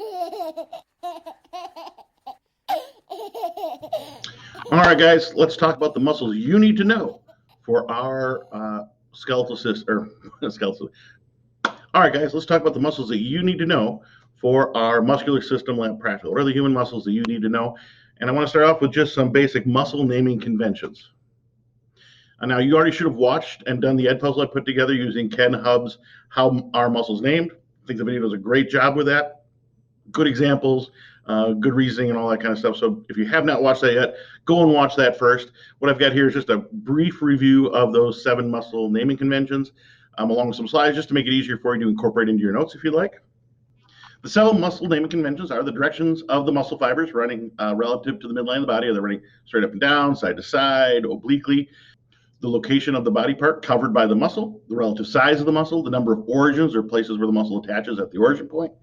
All right, guys, let's talk about the muscles you need to know for our skeletal system. Skeletal. All right, guys, let's talk about the muscles that you need to know for our muscular system lab practical. What are the human muscles that you need to know? And I want to start off with just some basic muscle naming conventions. Now, you already should have watched and done the Ed puzzle I put together using Ken Hubb's How Are Muscles Named. I think the video does a great job with that. Good examples, good reasoning, and all that kind of stuff. So if you have not watched that yet, go and watch that first. What I've got here is just a brief review of those 7 muscle naming conventions, along with some slides, just to make it easier for you to incorporate into your notes if you like. The 7 muscle naming conventions are the directions of the muscle fibers running relative to the midline of the body. Are they running straight up and down, side to side, obliquely? The location of the body part covered by the muscle, the relative size of the muscle, the number of origins or places where the muscle attaches at the origin point,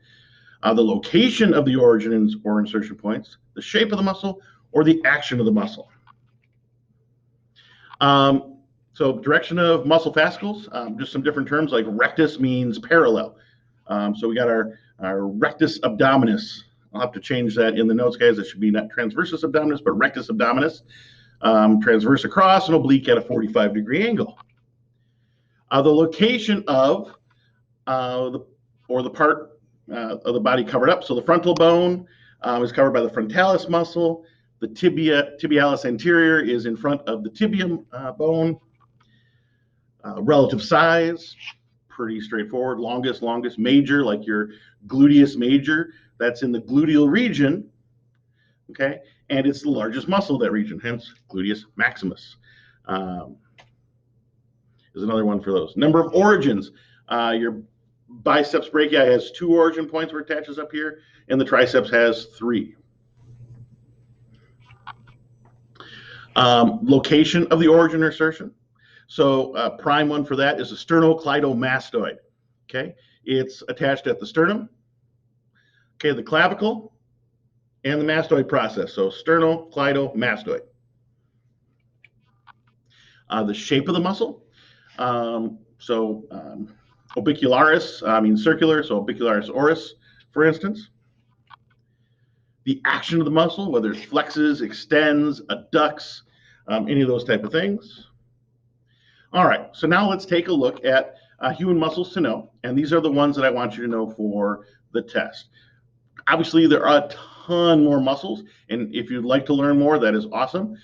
the location of the origins or insertion points, the shape of the muscle, or the action of the muscle. So direction of muscle fascicles, just some different terms like rectus means parallel. So we got our rectus abdominis. I'll have to change that in the notes, guys. It should be not transversus abdominis, but rectus abdominis. Transverse across and oblique at a 45-degree angle. The location of the part of the body covered up. So the frontal bone is covered by the frontalis muscle. The tibialis anterior is in front of the tibium bone. Relative size, pretty straightforward. Longest, major, like your gluteus major, that's in the gluteal region. Okay, and it's the largest muscle of that region, hence gluteus maximus. Is another one for those. Number of origins. Your biceps brachii has 2 origin points where it attaches up here, and the triceps has 3. Location of the origin or insertion. So prime one for that is the sternocleidomastoid. Okay, it's attached at the sternum. Okay, the clavicle, and the mastoid process. So sternocleidomastoid. The shape of the muscle. Orbicularis means circular, so orbicularis oris, for instance. The action of the muscle, whether it flexes, extends, adducts, any of those type of things. All right, so now let's take a look at human muscles to know, and these are the ones that I want you to know for the test. Obviously, there are a ton more muscles, and if you'd like to learn more, that is awesome.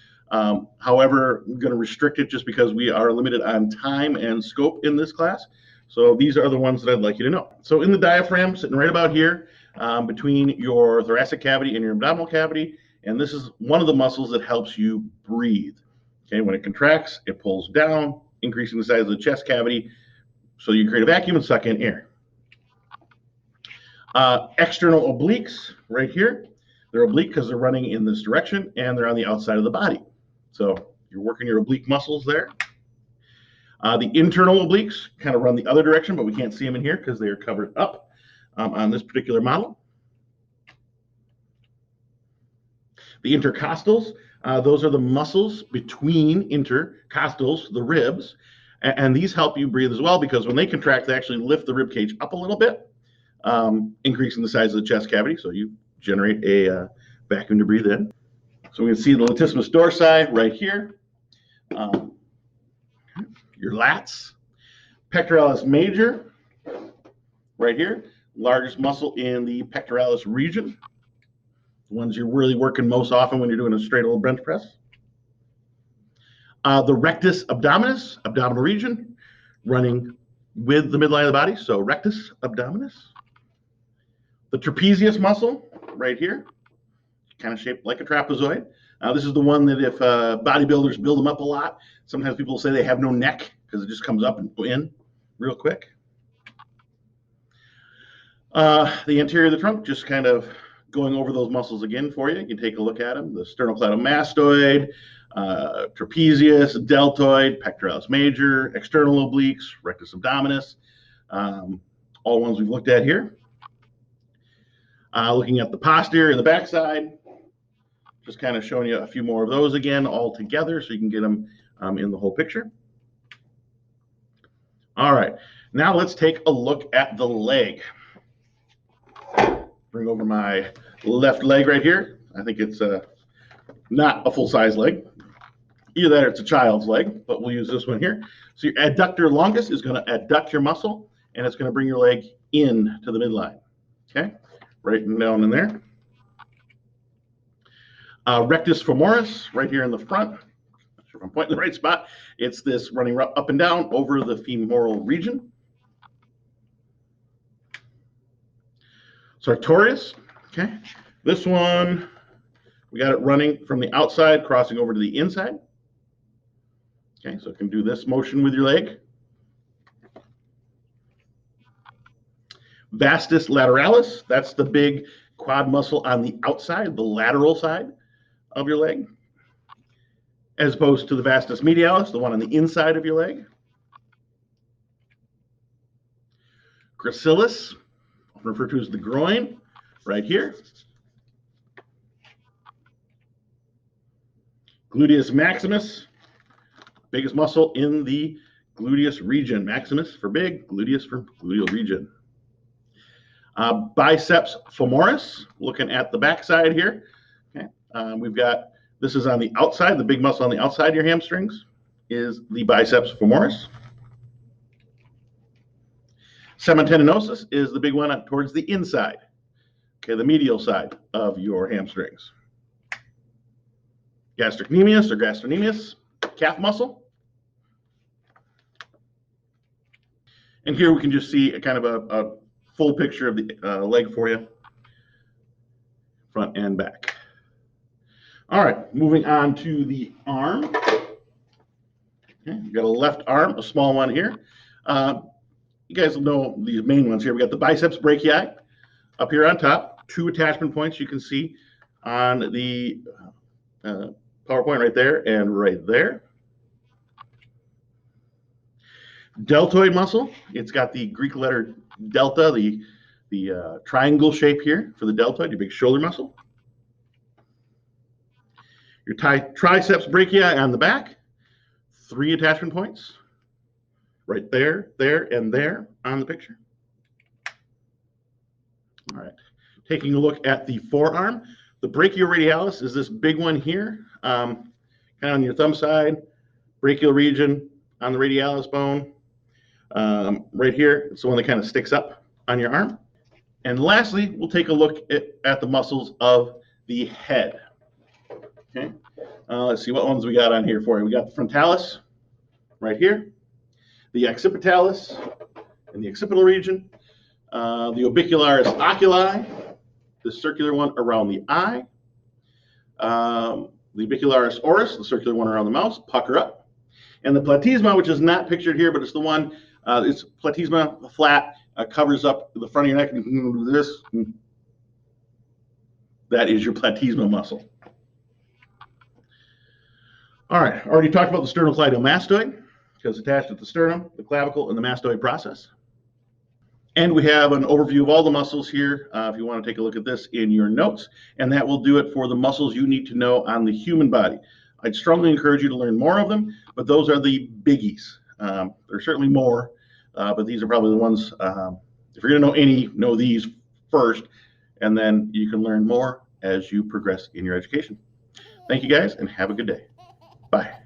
However, I'm going to restrict it just because we are limited on time and scope in this class. So these are the ones that I'd like you to know. So in the diaphragm, sitting right about here, between your thoracic cavity and your abdominal cavity, and this is one of the muscles that helps you breathe. Okay, when it contracts, it pulls down, increasing the size of the chest cavity, so you create a vacuum and suck in air. External obliques, right here. They're oblique because they're running in this direction, and they're on the outside of the body. So you're working your oblique muscles there. The internal obliques kind of run the other direction, but we can't see them in here because they are covered up on this particular model. The intercostals, those are the muscles between intercostals, the ribs, and these help you breathe as well because when they contract, they actually lift the rib cage up a little bit, increasing the size of the chest cavity, so you generate a vacuum to breathe in. So we can see the latissimus dorsi right here. Your lats. Pectoralis major right here. Largest muscle in the pectoralis region. The ones you're really working most often when you're doing a straight old bench press. The rectus abdominis, abdominal region, running with the midline of the body, so rectus abdominis. The trapezius muscle right here, kind of shaped like a trapezoid. This is the one that if bodybuilders build them up a lot, sometimes people say they have no neck because it just comes up and in real quick. The anterior of the trunk, just kind of going over those muscles again for you. You can take a look at them. The sternocleidomastoid, trapezius, deltoid, pectoralis major, external obliques, rectus abdominis, all ones we've looked at here. Looking at the posterior and the backside, just kind of showing you a few more of those again all together so you can get them in the whole picture. All right, now let's take a look at the leg. Bring over my left leg right here. I think it's not a full-size leg. Either that or it's a child's leg, but we'll use this one here. So your adductor longus is going to adduct your muscle, and it's going to bring your leg in to the midline. Okay, right down in there. Rectus femoris, right here in the front. Not sure if I'm pointing in the right spot. It's this running up and down over the femoral region. Sartorius, okay. This one, we got it running from the outside, crossing over to the inside. Okay, so it can do this motion with your leg. Vastus lateralis, that's the big quad muscle on the outside, the lateral side of your leg, as opposed to the vastus medialis, the one on the inside of your leg. Gracilis, referred to as the groin, right here. Gluteus maximus, biggest muscle in the gluteus region. Maximus for big, gluteus for gluteal region. Biceps femoris, looking at the back side here. Okay. We've got, this is on the outside, the big muscle on the outside of your hamstrings is the biceps femoris. Semitendinosus is the big one up towards the inside, okay, the medial side of your hamstrings. Gastrocnemius or gastrocnemius, calf muscle. And here we can just see a kind of a full picture of the leg for you, front and back. All right, moving on to the arm. Okay, we've got a left arm, a small one here. You guys know these main ones here. We got the biceps brachii up here on top, 2 attachment points you can see on the PowerPoint right there and right there. Deltoid muscle, it's got the Greek letter delta, the triangle shape here for the deltoid, your big shoulder muscle. Your triceps brachii on the back, 3 attachment points. Right there, there, and there on the picture. All right, taking a look at the forearm. The brachioradialis is this big one here, kind of on your thumb side, brachial region on the radialis bone. Right here, it's the one that kind of sticks up on your arm. And lastly, we'll take a look at the muscles of the head. Okay, let's see what ones we got on here for you. We got the frontalis right here, the occipitalis in the occipital region, the orbicularis oculi, the circular one around the eye, the orbicularis oris, the circular one around the mouth, pucker up, and the platysma, which is not pictured here, but it's the one, it's platysma flat, covers up the front of your neck, and this, that is your platysma muscle. All right, already talked about the sternocleidomastoid, because attached at the sternum, the clavicle, and the mastoid process. And we have an overview of all the muscles here, if you want to take a look at this in your notes, and that will do it for the muscles you need to know on the human body. I'd strongly encourage you to learn more of them, but those are the biggies. There's certainly more, but these are probably the ones, if you're going to know any, know these first, and then you can learn more as you progress in your education. Thank you guys, and have a good day. Bye.